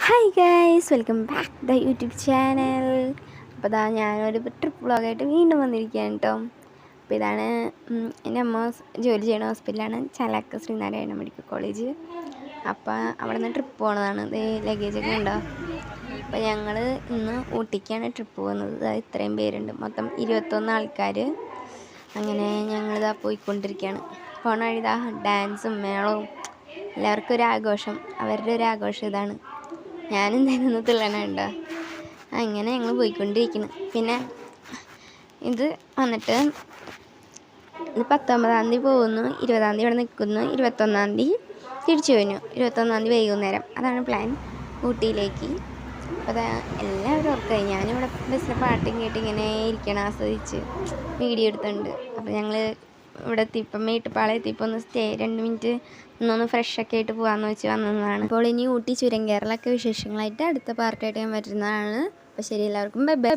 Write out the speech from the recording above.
Hi guys, welcome back to the YouTube channel. അപ്പോൾ ഇതാ ഞാനൊരു ട്രിപ്പ് വ്ളോഗായിട്ട് വീണ്ടും വന്നിരിക്കുകയാണ് കേട്ടോ. അപ്പോൾ ഇതാണ് എൻ്റെ അമ്മ ജോലി ചെയ്യുന്ന ഹോസ്പിറ്റലാണ്, ചാലാക്ക ശ്രീനാരായണ മെഡിക്കൽ കോളേജ്. അപ്പോൾ അവിടെ നിന്ന് ട്രിപ്പ് പോകണതാണ്. ഇത് ലഗേജൊക്കെ ഉണ്ടോ. അപ്പോൾ ഞങ്ങൾ ഇന്ന് ഊട്ടിക്കാണ് ട്രിപ്പ് പോകുന്നത്. ഇത്രയും പേരുണ്ട്, മൊത്തം 21 ആൾക്കാർ. അങ്ങനെ ഞങ്ങളിതാ പോയിക്കൊണ്ടിരിക്കുകയാണ്. പോണ വഴിതാ ഡാൻസും മേളവും എല്ലാവർക്കും ഒരു ആഘോഷം, അവരുടെ ഒരു ആഘോഷം ഇതാണ്. ഞാനും തന്നെ തുള്ളനുണ്ടോ. അങ്ങനെ ഞങ്ങൾ പോയിക്കൊണ്ടിരിക്കുന്നു. പിന്നെ ഇത് വന്നിട്ട് ഇത് 19-ാം തീയതി പോകുന്നു, 20-ാം തീയതി ഇവിടെ നിൽക്കുന്നു, 21-ാം തീയതി തിരിച്ചു കഴിഞ്ഞു, 21-ാം തീയതി വൈകുന്നേരം. അതാണ് പ്ലാൻ, ഊട്ടിയിലേക്ക്. അപ്പോൾ എല്ലാവരും ഓർക്കായി. ഞാനിവിടെ ബസ്സിൽ പാട്ടും കേട്ട് ഇങ്ങനെ ഇരിക്കണം, ആസ്വദിച്ച് വീഡിയോ എടുത്തിട്ടുണ്ട്. അപ്പോൾ ഞങ്ങൾ ഇവിടെ എത്തിയപ്പം മേട്ടുപ്പാളയം എത്തിയപ്പോൾ ഒന്ന് 2 മിനിറ്റ് ഒന്നൊന്ന് ഫ്രഷൊക്കെ ആയിട്ട് പോകാമെന്ന് വെച്ച് വന്നതാണ്. അപ്പോൾ ഇനി ഊട്ടി ചുരം കയറലൊക്കെ വിശേഷങ്ങളായിട്ട് അടുത്ത പാർട്ടായിട്ട് ഞാൻ വരുന്നതാണ്. അപ്പോൾ ശരി, എല്ലാവർക്കും ബൈ ബൈ.